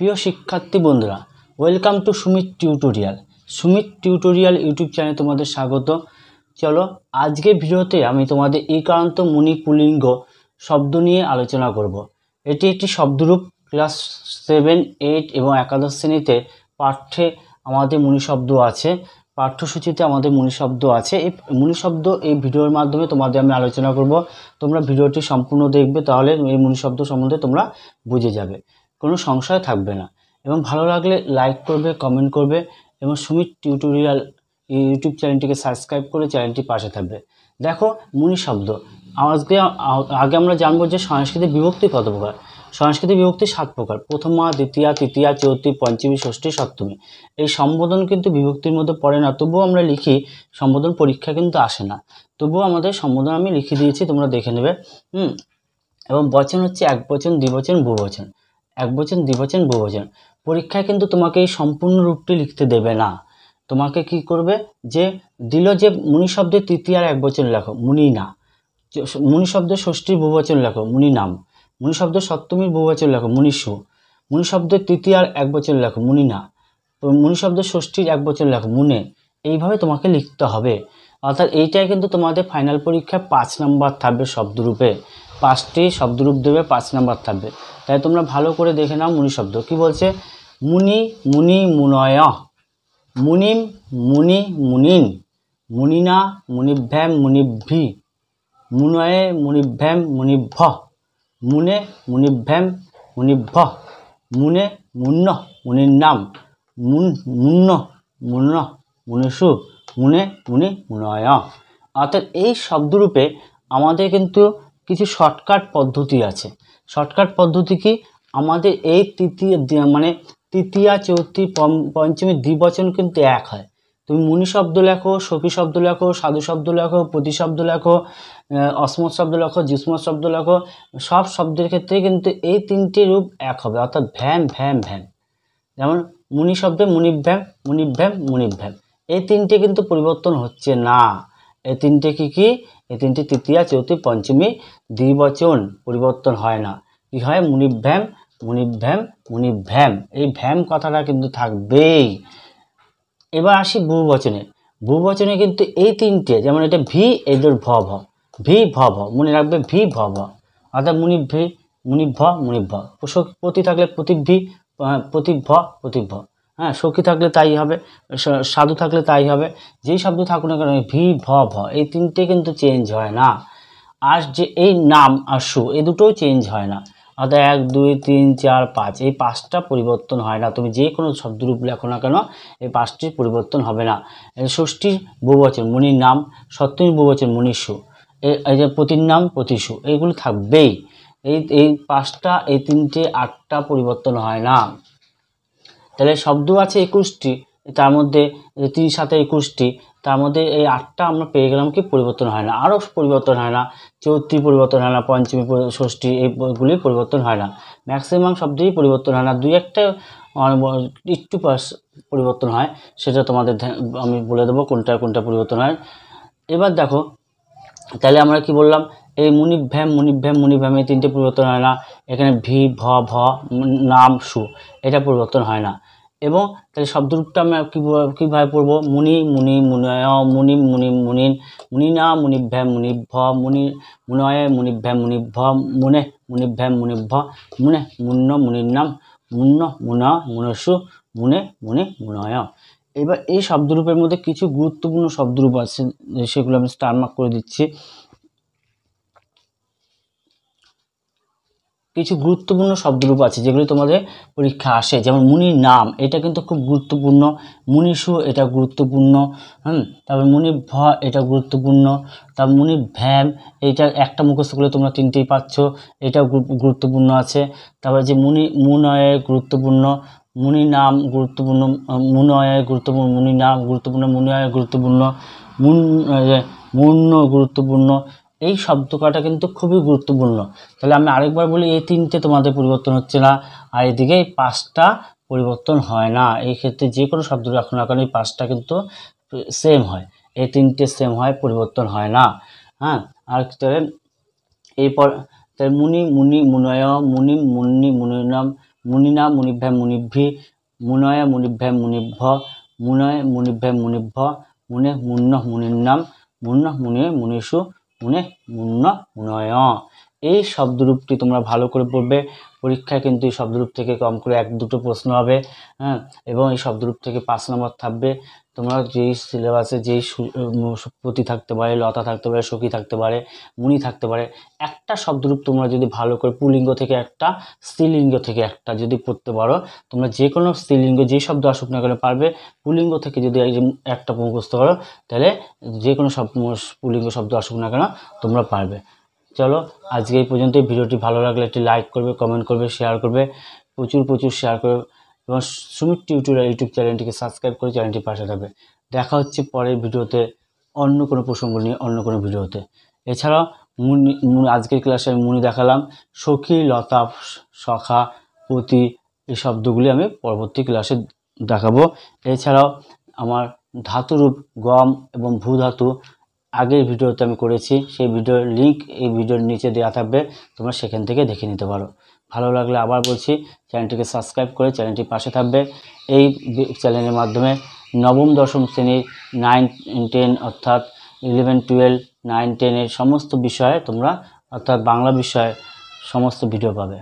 প্রিয় শিক্ষার্থী বন্ধুরা, welcome to Sumit tutorial. Sumit tutorial YouTube চ্যানেলে তোমাদের স্বাগত। চলো আজকের ভিডিওতে আমি তোমাদের ইকারান্ত মুনি পুল্লিঙ্গ শব্দ নিয়ে আলোচনা করব। এটি একটি শব্দরূপ। ক্লাস 7, 8 এবং একাদশ শ্রেণীতে পাঠ্যে আমাদের মুনি শব্দ আছে, পাঠ্যসূচিতে আমাদের মুনি শব্দ আছে। এই মুনি শব্দ এই ভিডিওর মাধ্যমে তোমাদের আমি আলোচনা করব। তোমরা ভিডিওটি সম্পূর্ণ দেখবে, তাহলে এই মুনি শব্দ সম্বন্ধে তোমরা বুঝে যাবে, কোনো সংশয় থাকবে না। এবং ভালো লাগলে লাইক করবে, কমেন্ট করবে এবং সুমিত টিউটোরিয়াল ইউটিউব চ্যানেলটিকে সাবস্ক্রাইব করে চ্যানেলটি পাশে থাকবে। দেখো মুনি শব্দ আগে আমরা জানবো যে সংস্কৃতি বিভক্তি কত প্রকার। সংস্কৃতি বিভক্তি 7 প্রকার। প্রথমা, দ্বিতীয়া, তৃতীয়া, চতুর্থী, পঞ্চমী, ষষ্ঠী, সপ্তমী। এই সম্বোধন কিন্তু বিভক্তির মধ্যে পড়ে না, তবুও আমরা লিখি। সম্বোধন পরীক্ষা কিন্তু আসে না, তবুও আমাদের সম্বোধন আমি লিখে দিয়েছি, তোমরা দেখে নেবে। এবং বচন হচ্ছে একবচন, দ্বিবচন, বহুবচন। একবচন, দ্বিবচন, বহুবচন। পরীক্ষায় কিন্তু তোমাকে এই সম্পূর্ণ রূপটি লিখতে দেবে না। তোমাকে কি করবে, যে দিল যে মুনি শব্দের তৃতীয় আর একবচন লেখো, মুনি না। মুনি শব্দের ষষ্ঠীর বহুবচন লেখো, মুনি নাম। মুনি শব্দের সপ্তমীর বহুবচন লেখো, মুনিষু। মুনি শব্দের তৃতীয় আর একবচন লেখো, মুনি না। মুনি শব্দের ষষ্ঠীর একবচন লেখো, মুনে। এইভাবে তোমাকে লিখতে হবে। অর্থাৎ এইটাই কিন্তু তোমাদের ফাইনাল পরীক্ষায় 5 নাম্বার থাকবে শব্দরূপে। 5টি শব্দরূপ দেবে, 5 নাম্বার থাকবে। তাই তোমরা ভালো করে দেখে নাও। মুনি শব্দ কি বলছে? মুনি, মুনি, মুনয়। মুনিম, মুনি, মুনিন। মুনিনা, মুনিভ্যাম, মুনিভ্যি। মুনয়ে, মুনিভ্যাম, মুনিভ্য। মুনে, মুনিভ্যাম, মুনিভ্য। মুনে, মুন্ন, মুনির নাম। মুন্ন, মুন্ন, মুনিষু। মুনে, মুনি, মুনয়। অর্থাৎ এই শব্দরূপে আমাদের কিন্তু কিছু শর্টকাট পদ্ধতি আছে। শর্টকাট পদ্ধতি কি? আমাদের এই তৃতীয়া, চতুর্থী, পঞ্চমী দ্বিবচন কিন্তু এক হয়। তুমি মুনি শব্দ লেখো, সখী শব্দ লেখো, সাধু শব্দ লেখো, প্রতি শব্দ লেখো, অসমত শব্দ লেখো, যুষ্মৎ শব্দ লেখো, সব শব্দের ক্ষেত্রে কিন্তু এই 3টে রূপ এক হবে। অর্থাৎ ভ্যাম, ভ্যাম, ভ্যাম। যেমন মুনি শব্দে মুনিভ্যাম, মুনিভ্যাম, মুনিভ্যাম। এই 3টে কিন্তু পরিবর্তন হচ্ছে না। এই 3টে কি? এই 3টে তৃতীয়া, চতুর্থী, পঞ্চমী দ্বিবচন, পরিবর্তন হয় না। কি হয়? মুনিভ্যাম, মুনিভ্যাম, মুনিভ্যাম। এই ভ্যাম কথাটা কিন্তু থাকবেই। এবার আসি বহুবচনে। বহুবচনে কিন্তু এই 3টে, যেমন এটা ভি, এদের ভ ভ, ভি ভ ভ, মনে রাখবে ভি ভ ভ। অর্থাৎ মুনিভ্যি, মুনিভ্য, মুনিভ্য। প্রতি থাকলে প্রতিভ্যি, প্রতিভ্য, প্রতিভ্য। হ্যাঁ, সখী থাকলে তাই হবে, সাধু থাকলে তাই হবে। যেই শব্দ থাকুক না কেন, ভি ভ ভ, এই 3টে কিন্তু চেঞ্জ হয় না। আর যে এই নাম আর সু, এই দুটোও চেঞ্জ হয় না। অর্থাৎ 1, 2, 3, 4, 5, এই 5টা পরিবর্তন হয় না। তুমি যে কোনো শব্দরূপ লেখো না কেন, এই 5টির পরিবর্তন হবে না। ষষ্ঠীর বহুবচন মুনির নাম, সপ্তমীর বহুবচন মুনিষু, এই যে প্রতির নাম প্রতিষু, এইগুলো থাকবেই। এই 5টা, এই 3টে, 8টা পরিবর্তন হয় না। তাহলে শব্দ আছে 21টি, তার মধ্যে 3 7 21টি, তার মধ্যে এই 8টা আমরা পেয়ে গেলাম কি পরিবর্তন হয় না। আরও পরিবর্তন হয় না। চতুর্থী পরিবর্তন হয় না, পঞ্চমী, ষষ্ঠী, এইগুলি পরিবর্তন হয় না। ম্যাক্সিমাম শব্দেই পরিবর্তন হয় না। 2-1টা একটু পরিবর্তন হয়, সেটা তোমাদের আমি বলে দেবো কোনটা কোনটা পরিবর্তন হয়। এবার দেখো, তাহলে আমরা কি বললাম? এই মুনিভ্যাম, মুনিভ্যাম, মুনিভ্যাম, এই 3টে পরিবর্তন হয় না। এখানে ভি ভ ভ, নাম সু, এটা পরিবর্তন হয় না। এবং তাহলে শব্দরূপটা আমরা কীভাবে পড়বো? মুনি, মুনি, মুনয়, মুনি, মুনি, মুনিন, মুনিনা, মুনিভ্যাম, মুনিভ্য, মুনি, মুনয়ে, মুনিভ্যাম, মুনিভ্য, মুনে, মুনিভ্যাম, মুনিভ্য, মুনে, মুন্ন, মুনির নাম, মুন্ন, মুনা, মুনসু, মুনে, মুনি, মুনয়। এবার এই শব্দরূপের মধ্যে কিছু গুরুত্বপূর্ণ শব্দরূপ আছে, সেগুলো আমি স্টার মার্ক করে দিচ্ছি। কিছু গুরুত্বপূর্ণ শব্দরূপ আছে যেগুলি তোমাদের পরীক্ষা আসে। যেমন মুনির নাম, এটা কিন্তু খুব গুরুত্বপূর্ণ। মুনিষু, এটা গুরুত্বপূর্ণ। তারপর মুনিভ্য, এটা গুরুত্বপূর্ণ। তারপর মুনিভ্যাম, এইটা একটা মুখস্থ করলে তোমরা 3টেই পাচ্ছ, এটাও গুরুত্বপূর্ণ আছে। তারপর যে মুনয়ে গুরুত্বপূর্ণ, মুনি নাম গুরুত্বপূর্ণ, মুনয়ে গুরুত্বপূর্ণ, মুনি নাম গুরুত্বপূর্ণ, মুনয়ে গুরুত্বপূর্ণ, মুন্ন গুরুত্বপূর্ণ। এই শব্দ কটা কিন্তু খুবই গুরুত্বপূর্ণ। তাহলে আমি আরেকবার বলি, এই 3টে তোমাদের পরিবর্তন হচ্ছে না, আর এদিকে এই 5টা পরিবর্তন হয় না। এই ক্ষেত্রে যে কোনো শব্দ রাখো না কেন, এই 5টা কিন্তু সেম হয়। এই 3টে সেম হয়, পরিবর্তন হয় না। হ্যাঁ, আর তাহলে এরপর তাহলে মুনি, মুনি, মুনয়, মুনি, মুন্নি, মুনির নাম, মুনিনা মুনিভ্যাম মুনিভ্যি, মুনয় মুনিভ্যাম মুনিভ্য, মুনয় মুনিভ্যাম মুনিভ্য, মুনে মুন্ন মুনির্নাম, মুন্ন মুনে মুনিষু, মুনে মুন্ন মুনয়। এই শব্দরূপটি তোমরা ভালো করে পড়বে। পরীক্ষায় কিন্তু এই শব্দরূপ থেকে কম করে 1-2 প্রশ্ন হবে, হ্যাঁ, এবং এই শব্দরূপ থেকে 5 নম্বর থাকবে। তোমরা যেই সিলেবাসে যেই পতি থাকতে পারে, লতা থাকতে পারে, সখী থাকতে পারে, মুনি থাকতে পারে, একটা শব্দরূপ তোমরা যদি ভালো করে পুলিঙ্গ থেকে একটা, স্ত্রীলিঙ্গ থেকে একটা যদি পড়তে পারো, তোমরা যে কোনো স্ত্রীলিঙ্গ যে শব্দ আসুক না কেন পারবে। পুলিঙ্গ থেকে যদি একটা মুখস্থ করো, তাহলে যে কোনো পুলিঙ্গ শব্দ আসুক না কেন তোমরা পারবে। চলো আজকে এই পর্যন্ত। ভিডিওটি ভালো লাগলে একটি লাইক করবে, কমেন্ট করবে, শেয়ার করবে, প্রচুর শেয়ার করবে, এবং সুমিত টিউটোরিয়াল ইউটিউব চ্যানেলটিকে সাবস্ক্রাইব করে চ্যানেলটির পাশে থাকবে। দেখা হচ্ছে পরের ভিডিওতে অন্য কোনো প্রসঙ্গ নিয়ে, অন্য কোনো ভিডিওতে। এছাড়াও আজকের ক্লাসে আমি মুনি দেখালাম, সখী, লতা, সখা, পতি, এই শব্দগুলি আমি পরবর্তী ক্লাসে দেখাবো। এছাড়াও আমার ধাতুরূপ গম এবং ভূ ধাতু আগের ভিডিওতে আমি করেছি, সেই ভিডিওর লিঙ্ক এই ভিডিওর নিচে দেওয়া থাকবে, তোমরা সেখান থেকে দেখে নিতে পারো। ভালো লাগলে আবার বলছি, চ্যানেলটিকে সাবস্ক্রাইব করে চ্যানেলটির পাশে থাকবে। এই চ্যানেলের মাধ্যমে নবম দশম শ্রেণীর 9, 10 অর্থাৎ 11, 12, 9, 10 এর সমস্ত বিষয়ে তোমরা, অর্থাৎ বাংলা বিষয়ে সমস্ত ভিডিও পাবে।